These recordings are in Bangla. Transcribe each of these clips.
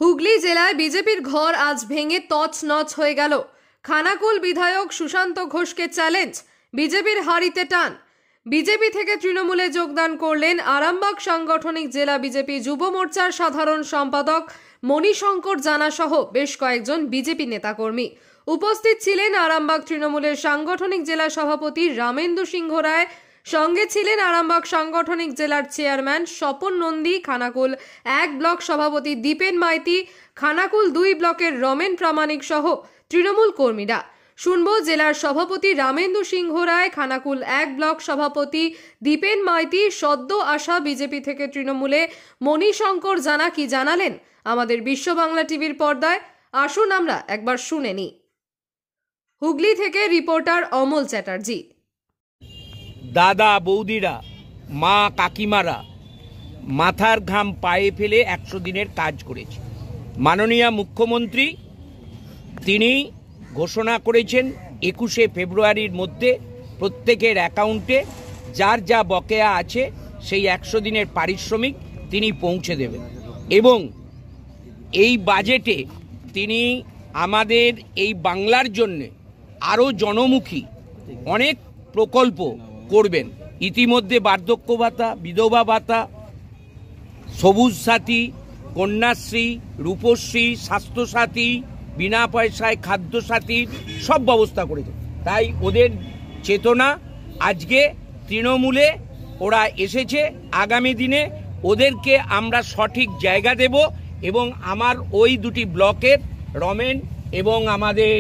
হুগলি জেলায় বিজেপির ঘর আজ ভেঙে তছনছ হয়ে গেল। খানাকুল বিধায়ক সুশান্ত ঘোষকে চ্যালেঞ্জ, বিজেপির হারিতে টান। বিজেপি থেকে তৃণমূলে যোগদান করলেন আরামবাগ সাংগঠনিক জেলা বিজেপি যুব মোর্চার সাধারণ সম্পাদক মণিশঙ্কর জানা সহ বেশ কয়েকজন বিজেপি নেতাকর্মী। উপস্থিত ছিলেন আরামবাগ তৃণমূলের সাংগঠনিক জেলা সভাপতি রামেন্দু সিংহ রায়, সঙ্গে ছিলেন আরামবাগ সাংগঠনিক জেলার চেয়ারম্যান স্বপন নন্দী, খানাকুল 1 ব্লক সভাপতি দীপেন মাইতি, খানাকুল 2 ব্লকের রমেন প্রামাণিক সহ তৃণমূল কর্মীরা। শুনব জেলার সভাপতি রামেন্দু সিংহ রায়, খানাকুল 1 ব্লক সভাপতি দীপেন মাইতি, সদ্য আসা বিজেপি থেকে তৃণমূলে মণিশঙ্কর জানা কি জানালেন আমাদের বিশ্ব বাংলা টিভির পর্দায়। আসুন আমরা একবার শুনে নিই। হুগলি থেকে রিপোর্টার অমল চ্যাটার্জি। দাদা বৌদিরা, মা কাকিমারা মাথার ঘাম পায়ে ফেলে 100 দিনের কাজ করেছে। মাননীয় মুখ্যমন্ত্রী তিনি ঘোষণা করেছেন 21শে ফেব্রুয়ারির মধ্যে প্রত্যেকের অ্যাকাউন্টে যার যা বকেয়া আছে সেই 100 দিনের পারিশ্রমিক তিনি পৌঁছে দেবেন। এবং এই বাজেটে তিনি আমাদের এই বাংলার জন্যে আরও জনমুখী অনেক প্রকল্প করবেন। ইতিমধ্যে বার্ধক্য ভাতা, বিধবা ভাতা, সবুজ সাথী, কন্যাশ্রী, রূপশ্রী, স্বাস্থ্যসাথী, বিনা পয়সায় খাদ্য সাথী সব ব্যবস্থা করেছে। তাই ওদের চেতনা আজকে তৃণমূলে ওরা এসেছে। আগামী দিনে ওদেরকে আমরা সঠিক জায়গা দেব এবং আমার ওই 2টি ব্লকের রমেন এবং আমাদের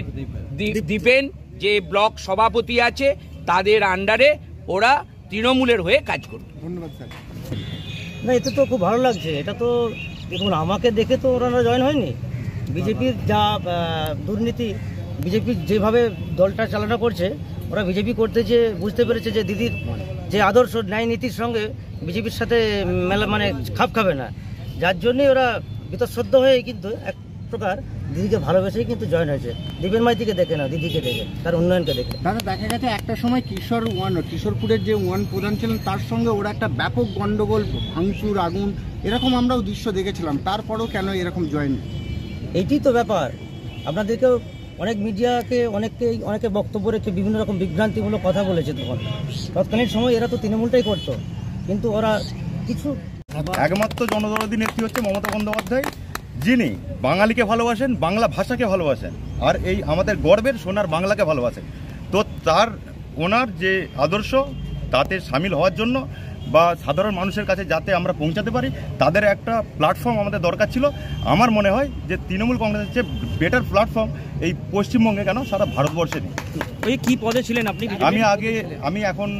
দীপেন যে ব্লক সভাপতি আছে তাদের আন্ডারে ওরা তৃণমূলের হয়ে কাজ করবে। ধন্যবাদ স্যার। না, এতে তো খুব ভালো লাগছে। এটা তো দেখুন, আমাকে দেখে তো ওরা জয়েন হয়নি। বিজেপির যা দুর্নীতি, বিজেপি যেভাবে দলটা চালনা করছে, ওরা বিজেপি করতেছে বুঝতে পেরেছে যে দিদির যে আদর্শ ন্যায় নীতির সঙ্গে বিজেপির সাথে মানে খাপ খাবে না। যার জন্যই ওরা বিতঃসদ্য হয়ে কিন্তু এক প্রকার দিদিকে ভালোবেসেই কিন্তু জয়েন হয়েছে। দীপেন মাইতিকে দেখে না, দিদিকে দেখে, তার উন্নয়নকে দেখে। দাদা, দেখা গেছে একটা সময় কিশোরপুরের যে প্রধান ছিলেন তার সঙ্গে ওরা একটা ব্যাপক গন্ডগোল, ভাঙচুর, আগুন, এরকম আমরাও দৃশ্য দেখেছিলাম। তারপরেও কেন এরকম জয়েন? এইটাই তো ব্যাপার। আপনাদেরকেও অনেক মিডিয়াকে অনেকে বক্তব্য রেখে বিভিন্ন রকম বিভ্রান্তিমূলক কথা বলেছে। তৎকালীন সময় এরা তো তৃণমূলটাই করতো, কিন্তু ওরা কিছু একমাত্র জনদরদী নেত্রী হচ্ছে মমতা বন্দ্যোপাধ্যায়, যিনি বাঙালিকে ভালোবাসেন, বাংলা ভাষাকে ভালোবাসেন, আর এই আমাদের গর্বের সোনার বাংলাকে ভালোবাসেন। তো ওনার যে আদর্শ তাতে সামিল হওয়ার জন্য বা সাধারণ মানুষের কাছে যাতে আমরা পৌঁছাতে পারি, তাদের একটা প্ল্যাটফর্ম আমাদের দরকার ছিল। আমার মনে হয় যে তৃণমূল কংগ্রেসের চেয়ে বেটার প্ল্যাটফর্ম এই পশ্চিমবঙ্গে কেন সারা ভারতবর্ষে নেই। ওই কি পদে ছিলেন আপনি? আমি এখন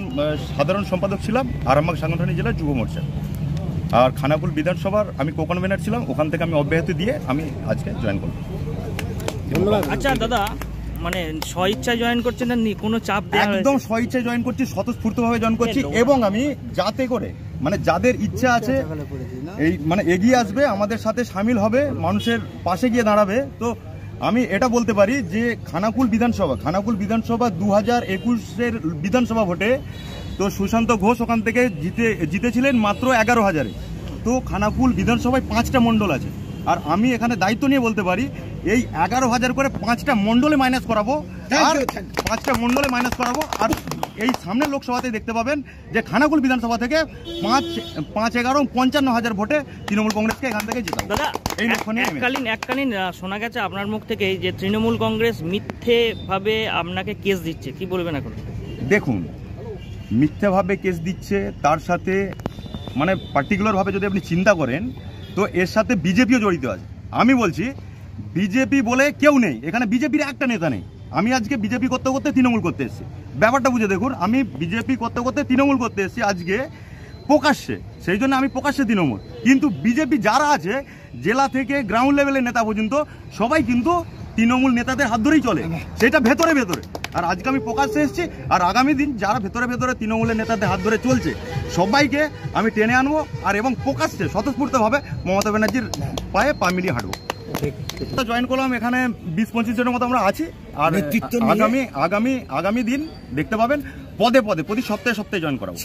সাধারণ সম্পাদক ছিলাম আরামবাগ সাংগঠনিক জেলার যুব মোর্চা, আর খানাকুল বিধানসভার আমি কো-কনভেনার ছিলাম। ওখান থেকে আমি অব্যাহতি দিয়ে আমি আজকে জয়েন করলাম। ধন্যবাদ। আচ্ছা দাদা, মানে স্বইচ্ছায় জয়েন করছেন না কোনো চাপ দেওয়া? একদম স্বইচ্ছায় জয়েন করছি, স্বতঃস্ফূর্তভাবে জয়েন করছি। এবং আমি যাতে করে মানে যাদের ইচ্ছা আছে এই মানে এগিয়ে আসবে, আমাদের সাথে সামিল হবে, মানুষের পাশে গিয়ে দাঁড়াবে, তো আমি এটা বলতে পারি যে খানাকুল বিধানসভা 2021-এর বিধানসভা ভোটে তো সুশান্ত ঘোষ ওখান থেকে জিতেছিলেন মাত্র 11,000-এ। তো খানাকুল বিধানসভায় 5টা মণ্ডল আছে, আর আমি এখানে দায়িত্ব নিয়ে বলতে পারি এই 11,000 করে 5টা মণ্ডলে মাইনাস করাবো, আর 5টা মণ্ডলে মাইনাস করাবো। আর এই সামনের লোকসভাতে দেখতে পাবেন যে খানাকুল বিধানসভা থেকে 55,000 ভোটে তৃণমূল কংগ্রেসকে এখান থেকে জেতাবো। দাদা, এই লক্ষ্য নিয়ে এককালীন শোনা গেছে আপনার মুখ থেকে যে তৃণমূল কংগ্রেস মিথ্যেভাবে আপনাকে কেস দিচ্ছে, কি বলবেন এখন? দেখুন, মিথ্যাভাবে কেস দিচ্ছে, তার সাথে মানে পার্টিকুলারভাবে যদি আপনি চিন্তা করেন তো এর সাথে বিজেপিও জড়িত আছে। আমি বলছি বিজেপি বলে কেউ নেই এখানে, বিজেপির একটা নেতা নেই। আমি আজকে বিজেপি করতে করতে তৃণমূল করতে এসেছি, ব্যাপারটা বুঝে দেখুন। আমি বিজেপি করতে করতে তৃণমূল করতে এসেছি আজকে প্রকাশ্যে, সেই জন্য আমি প্রকাশ্যে তৃণমূল। কিন্তু বিজেপি যারা আছে জেলা থেকে গ্রাউন্ড লেভেলের নেতা পর্যন্ত সবাই কিন্তু তৃণমূল নেতাদের হাত ধরেই চলে, সেটা ভেতরে। আর আজকে আমি প্রকাশ্যে এসেছি, আর আগামী দিন যারা ভেতরে তৃণমূলের নেতাদের হাত ধরে চলছে সবাইকে আমি টেনে আনবো, আর এবং প্রকাশ্যে স্বতঃস্ফূর্তভাবে মমতা ব্যানার্জির পায়ে পা মিলিয়ে হাঁটবো। জয়েন করলাম, এখানে 20-25 জনের মতো আমরা আছি। আর আগামী দিন দেখতে পাবেন পদে প্রতি সপ্তাহে জয়েন করাবো।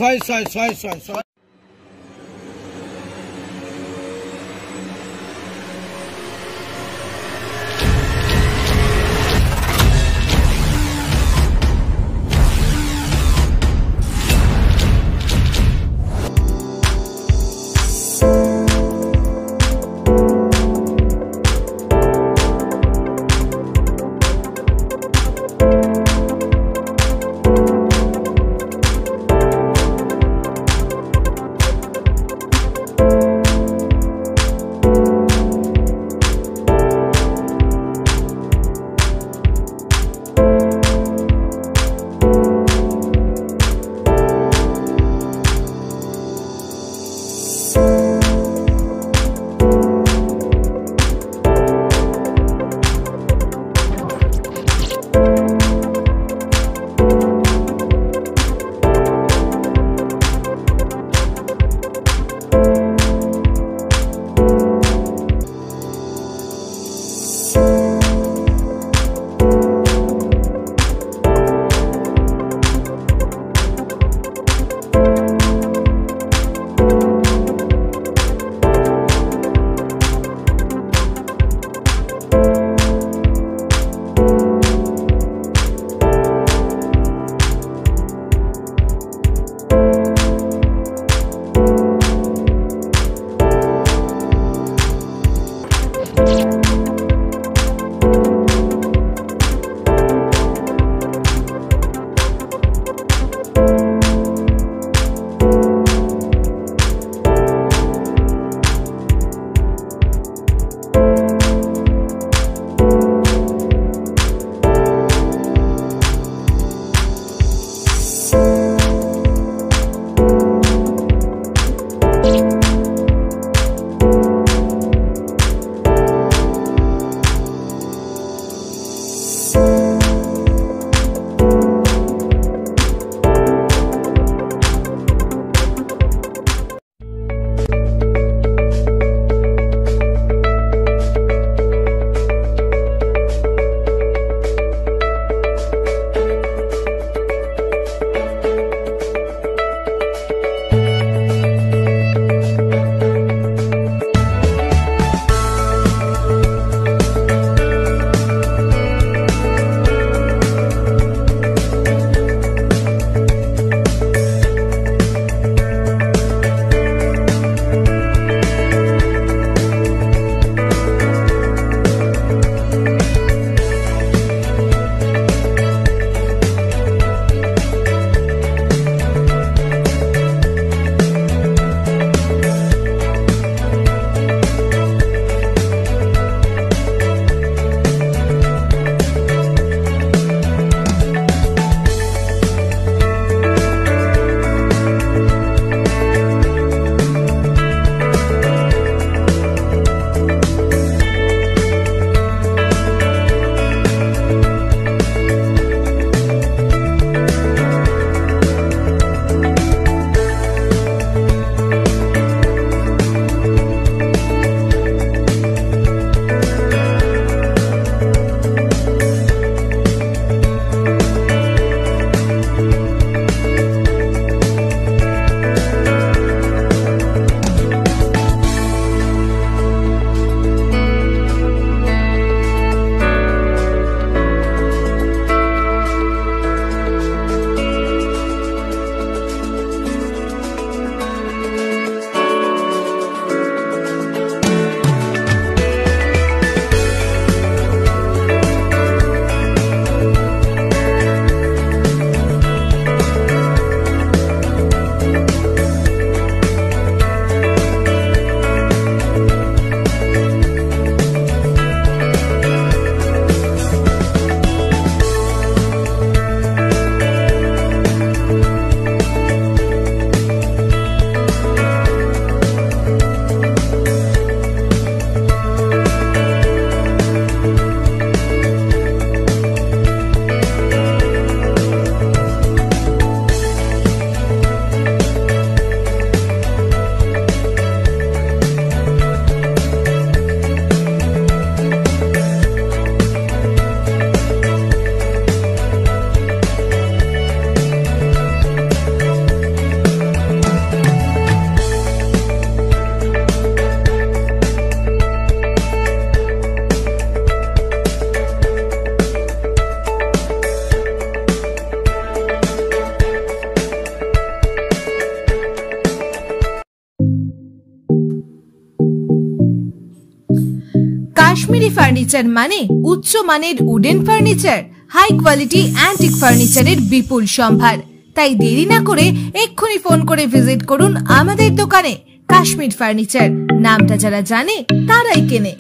কাশ্মীরি ফার্নিচার মানে উচ্চ মানের wooden furniture, high quality antique ফার্নিচারের বিপুল সম্ভার। তাই দেরি না করে এক্ষুনি ফোন করে ভিজিট করুন আমাদের দোকানে। কাশ্মীর ফার্নিচার, নামটা যারা জানে তারাই কেনে।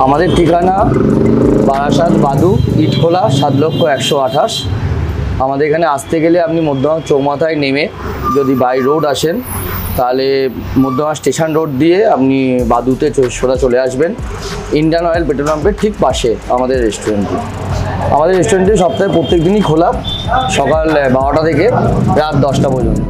আমাদের ঠিকানা বারাসাত বাদু ইটখোলা 7,128। আমাদের এখানে আসতে গেলে আপনি মধ্যমা চৌমাথায় নেমে যদি বাই রোড আসেন তাহলে মধ্যমা স্টেশন রোড দিয়ে আপনি বাদুতে সোজা চলে আসবেন। ইন্ডিয়ান অয়েল পেট্রোল পাম্পের ঠিক পাশে আমাদের রেস্টুরেন্টটি। আমাদের রেস্টুরেন্টটি সপ্তাহে প্রত্যেক দিনই খোলা, সকাল 12টা থেকে রাত 10টা পর্যন্ত।